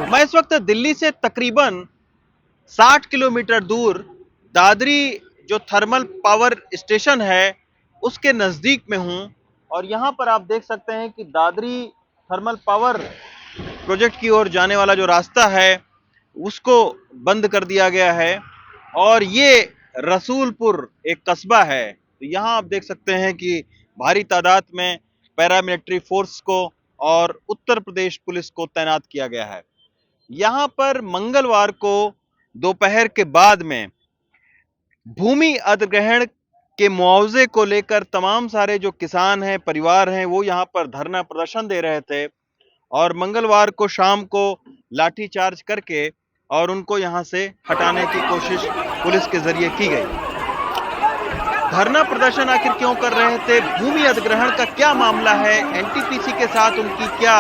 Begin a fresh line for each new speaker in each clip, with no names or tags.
मैं इस वक्त दिल्ली से तकरीबन 60 किलोमीटर दूर दादरी जो थर्मल पावर स्टेशन है उसके नजदीक में हूं और यहां पर आप देख सकते हैं कि दादरी थर्मल पावर प्रोजेक्ट की ओर जाने वाला जो रास्ता है उसको बंद कर दिया गया है और ये रसूलपुर एक कस्बा है। तो यहाँ आप देख सकते हैं कि भारी तादाद में पैरामिलिट्री फोर्स को और उत्तर प्रदेश पुलिस को तैनात किया गया है। यहाँ पर मंगलवार को दोपहर के बाद में भूमि अधिग्रहण के मुआवजे को लेकर तमाम सारे जो किसान हैं, परिवार हैं, वो यहाँ पर धरना प्रदर्शन दे रहे थे और मंगलवार को शाम को लाठीचार्ज करके और उनको यहाँ से हटाने की कोशिश पुलिस के जरिए की गई। धरना प्रदर्शन आखिर क्यों कर रहे थे, भूमि अधिग्रहण का क्या मामला है, एनटीपीसी के साथ उनकी क्या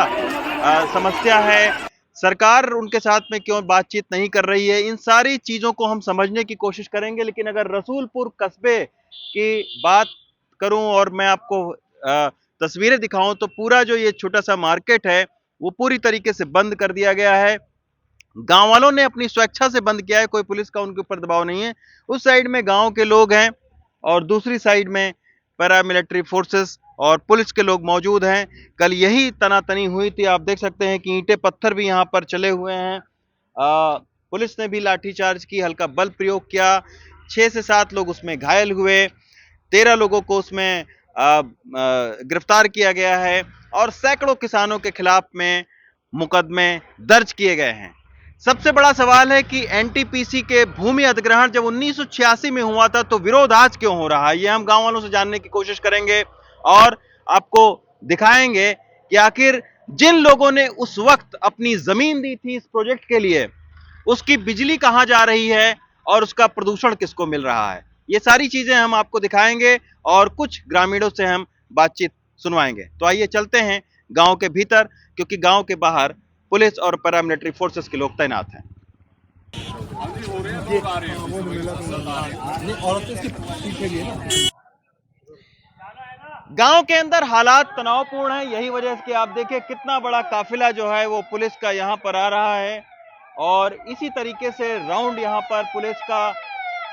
समस्या है, सरकार उनके साथ में क्यों बातचीत नहीं कर रही है, इन सारी चीजों को हम समझने की कोशिश करेंगे। लेकिन अगर रसूलपुर कस्बे की बात करूं और मैं आपको तस्वीरें दिखाऊं तो पूरा जो ये छोटा सा मार्केट है वो पूरी तरीके से बंद कर दिया गया है। गांव वालों ने अपनी स्वेच्छा से बंद किया है, कोई पुलिस का उनके ऊपर दबाव नहीं है। उस साइड में गांव के लोग हैं और दूसरी साइड में पैरामिलिट्री फोर्सेस और पुलिस के लोग मौजूद हैं। कल यही तनातनी हुई थी, आप देख सकते हैं कि ईंटें पत्थर भी यहाँ पर चले हुए हैं। पुलिस ने भी लाठीचार्ज की, हल्का बल प्रयोग किया, 6 से 7 लोग उसमें घायल हुए, 13 लोगों को उसमें गिरफ्तार किया गया है और सैकड़ों किसानों के खिलाफ में मुकदमे दर्ज किए गए हैं। सबसे बड़ा सवाल है कि एनटीपीसी के भूमि अधिग्रहण जब 1986 में हुआ था तो विरोध आज क्यों हो रहा है, ये हम गांव वालों से जानने की कोशिश करेंगे और आपको दिखाएंगे कि आखिर जिन लोगों ने उस वक्त अपनी जमीन दी थी इस प्रोजेक्ट के लिए, उसकी बिजली कहां जा रही है और उसका प्रदूषण किसको मिल रहा है। ये सारी चीजें हम आपको दिखाएंगे और कुछ ग्रामीणों से हम बातचीत सुनवाएंगे। तो आइए चलते हैं गांव के भीतर, क्योंकि गांव के बाहर पुलिस और पैरामिलिट्री फोर्सेस के लोग तैनात हैं। गांव के अंदर हालात तनावपूर्ण है, यही वजह से कि आप देखिए कितना बड़ा काफिला जो है वो पुलिस का यहां पर आ रहा है और इसी तरीके से राउंड यहां पर पुलिस का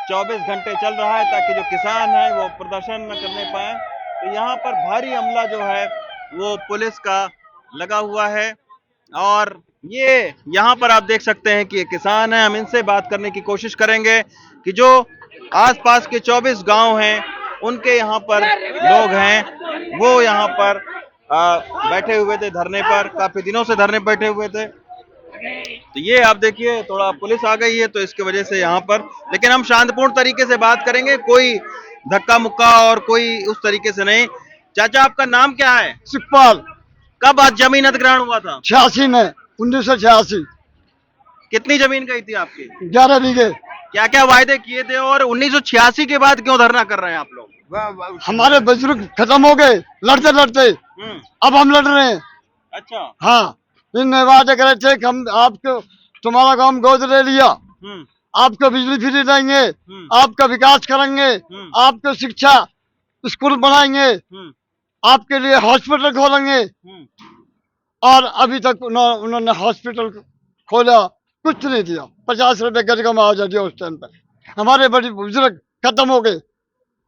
24 घंटे चल रहा है ताकि जो किसान है वो प्रदर्शन न करने पाए। तो यहाँ पर भारी अमला जो है वो पुलिस का लगा हुआ है और ये यहाँ पर आप देख सकते हैं कि ये किसान है। हम इनसे बात करने की कोशिश करेंगे कि जो आसपास के 24 गांव हैं उनके यहाँ पर लोग हैं, वो यहाँ पर बैठे हुए थे धरने पर, काफी दिनों से धरने बैठे हुए थे। तो ये आप देखिए थोड़ा पुलिस आ गई है तो इसकी वजह से यहाँ पर, लेकिन हम शांतिपूर्ण तरीके से बात करेंगे, कोई धक्का मुक्का और कोई उस तरीके से नहीं। चाचा आपका नाम क्या है?
सुखपाल।
कब आज जमीन अधिग्रहण हुआ था?
86 में, 1986।
कितनी जमीन गई थी आपकी?
11 बीघे।
क्या क्या वायदे किए थे और 1986 के बाद क्यों धरना कर रहे हैं आप लोग?
हमारे बुजुर्ग खत्म हो गए लड़ते लड़ते, अब हम लड़ रहे हैं।
अच्छा।
हाँ, इनने वादे करे थे कि हम आपको तुम्हारा काम गोद ले लिया, आपको बिजली फ्री देंगे, आपका विकास करेंगे, आपको शिक्षा स्कूल बनाएंगे, आपके लिए हॉस्पिटल खोलेंगे, और अभी तक उन्होंने हॉस्पिटल खोला कुछ नहीं दिया। 50 रुपए गज का मुआवजा दिया उस टाइम पर। हमारे बड़े बुजुर्ग खत्म हो गए,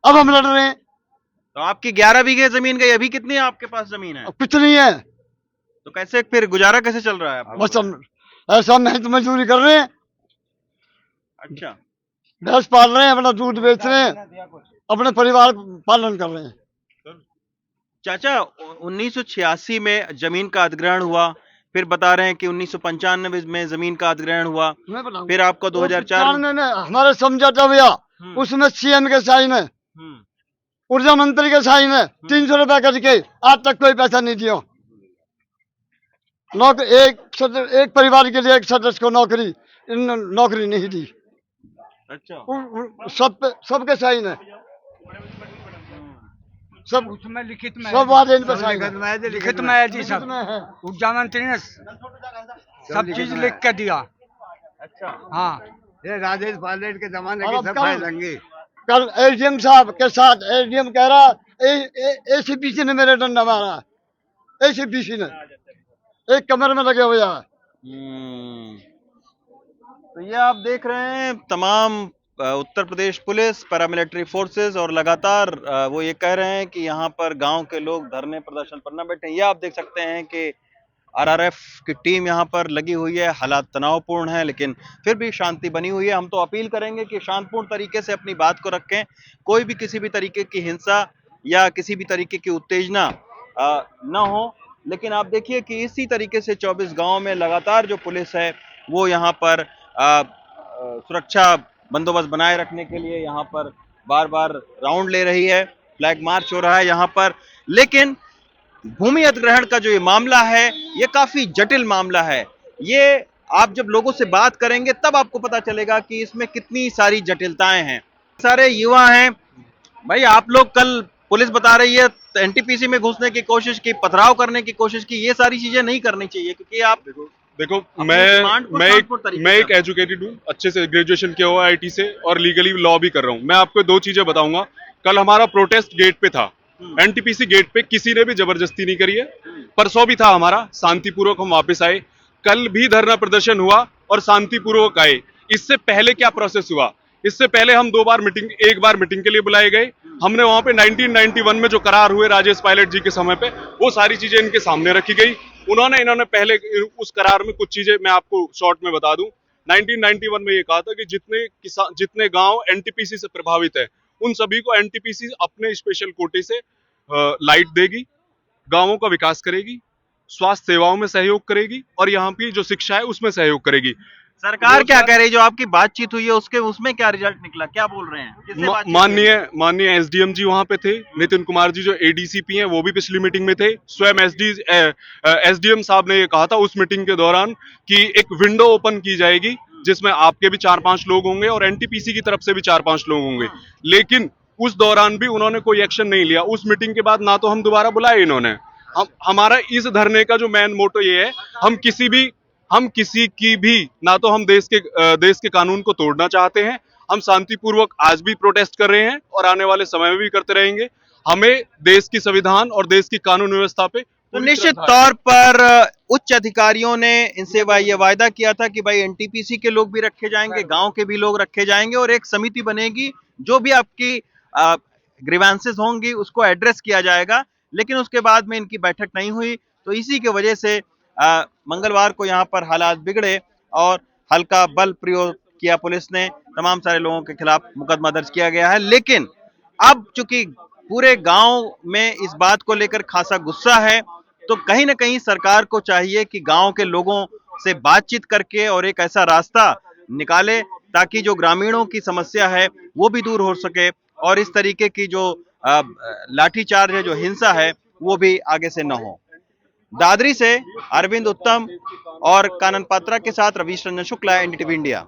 अब हम लड़ रहे हैं।
तो आपकी 11 बीघे जमीन गई, अभी कितनी है आपके पास जमीन है?
कुछ नहीं है।
तो कैसे फिर गुजारा कैसे चल रहा है?
बस हम ऐसा मेहनत मजदूरी कर रहे हैं।
अच्छा।
भैंस पाल रहे हैं, अपना दूध बेच रहे हैं, अपने परिवार पालन कर रहे हैं।
चाचा 1986 में जमीन का अधिग्रहण हुआ, फिर बता रहे हैं कि 1995 में जमीन का अधिग्रहण हुआ, फिर आपको 2004
में हमारे समझौता हुआ, उसमें सीएम के साइन है, ऊर्जा मंत्री के साइन है, 300 रुपए करके, आज तक कोई पैसा नहीं दिया। एक परिवार के लिए एक सदस्य को नौकरी नहीं दी। अच्छा। सबके साइन है, सब
उसमें लिखित में,
सब वादे इन पर साइन
लिखित में है जी, सब ऊर्जा मंत्री ने सब चीज लिख के दिया। अच्छा। हाँ,
ये राजेश पायलट के जमाने की सब फाइल होंगी।
कल एडीएम साहब के साथ एडीएम कह रहा एसीपीसी ने मेरे डंडा मारा। ACPC ने एक कमरे में लगे हुए हैं।
तो ये आप देख रहे हैं तमाम Uttar Pradesh police, paramilitary forces और लगातार वो ये कह रहे हैं कि यहाँ पर गांव के लोग धरने प्रदर्शन पर न बैठे। ये आप देख सकते हैं कि आरआरएफ की टीम यहाँ पर लगी हुई है। हालात तनावपूर्ण है लेकिन फिर भी शांति बनी हुई है। हम तो अपील करेंगे कि शांतिपूर्ण तरीके से अपनी बात को रखें, कोई भी किसी भी तरीके की हिंसा या किसी भी तरीके की उत्तेजना न हो। लेकिन आप देखिए कि इसी तरीके से 24 गांव में लगातार जो पुलिस है वो यहाँ पर सुरक्षा बंदोबस्त बनाए रखने के लिए यहाँ पर बार बार राउंड ले रही है, फ्लैग मार्च हो रहा है यहाँ पर। लेकिन भूमि अधिग्रहण का जो ये मामला है ये काफी जटिल मामला है। ये आप जब लोगों से बात करेंगे तब आपको पता चलेगा कि इसमें कितनी सारी जटिलताएं हैं। सारे युवा हैं भाई, आप लोग कल पुलिस बता रही है एनटीपीसी में घुसने की कोशिश की, पथराव करने की कोशिश की, ये सारी चीजें नहीं करनी चाहिए क्योंकि आप
देखो मैं एक एजुकेटेड हूँ, अच्छे से ग्रेजुएशन किया हुआ आईटी से और लीगली लॉ भी कर रहा हूँ। मैं आपको दो चीजें बताऊंगा। कल हमारा प्रोटेस्ट गेट पे था, एनटीपीसी गेट पे, किसी ने भी जबरदस्ती नहीं करी है। परसों भी था हमारा, शांतिपूर्वक हम वापस आए। कल भी धरना प्रदर्शन हुआ और शांतिपूर्वक आए। इससे पहले क्या प्रोसेस हुआ? इससे पहले हम एक बार मीटिंग के लिए बुलाए गए। हमने वहां पे 1991 में जो करार हुए राजेश पायलट जी के समय पे, वो सारी चीजें इनके सामने रखी गई। इन्होंने पहले उस करार में कुछ चीजें मैं आपको शॉर्ट में बता दूं। 1991 में ये कहा था कि जितने गांव एनटीपीसी से प्रभावित है उन सभी को एनटीपीसी अपने स्पेशल कोटे से लाइट देगी, गांवों का विकास करेगी, स्वास्थ्य सेवाओं में सहयोग करेगी और यहाँ की जो शिक्षा है उसमें सहयोग करेगी।
सरकार क्या कह रही है? जो आपकी बातचीत हुई है उसमें क्या रिजल्ट निकला, क्या बोल रहे हैं?
माननीय एसडीएम जी वहां पे थे, नितिन कुमार जी जो एडीसीपी हैं वो भी पिछली मीटिंग में थे। स्वयं एसडीएम साहब ने ये कहा था उस मीटिंग के दौरान कि एक विंडो ओपन की जाएगी जिसमें आपके भी 4-5 लोग होंगे और एनटीपीसी की तरफ से भी 4-5 लोग होंगे। लेकिन उस दौरान भी उन्होंने कोई एक्शन नहीं लिया। उस मीटिंग के बाद ना तो हम दोबारा बुलाए इन्होंने। हमारा इस धरने का जो मेन मोटो ये है, हम किसी की भी ना तो हम देश के कानून को तोड़ना चाहते हैं। हम शांतिपूर्वक आज भी प्रोटेस्ट कर रहे हैं और आने वाले समय में भी करते रहेंगे। हमें देश की संविधान और देश की कानून व्यवस्था पे
तो निश्चित तौर पर उच्च अधिकारियों ने इनसे ये वायदा किया था कि भाई एनटीपीसी के लोग भी रखे जाएंगे, गांव के भी लोग रखे जाएंगे और एक समिति बनेगी, जो भी आपकी ग्रीवेंसेस होंगी उसको एड्रेस किया जाएगा। लेकिन उसके बाद में इनकी बैठक नहीं हुई, तो इसी की वजह से मंगलवार को यहाँ पर हालात बिगड़े और हल्का बल प्रयोग किया पुलिस ने। तमाम सारे लोगों के खिलाफ मुकदमा दर्ज किया गया है। लेकिन अब चूंकि पूरे गांव में इस बात को लेकर खासा गुस्सा है, तो कहीं ना कहीं सरकार को चाहिए कि गांव के लोगों से बातचीत करके और एक ऐसा रास्ता निकाले ताकि जो ग्रामीणों की समस्या है वो भी दूर हो सके और इस तरीके की जो लाठीचार्ज है, जो हिंसा है, वो भी आगे से न हो। दादरी से अरविंद उत्तम और कानन पात्रा के साथ रवीश रंजन शुक्ला, एनडीटीवी इंडिया।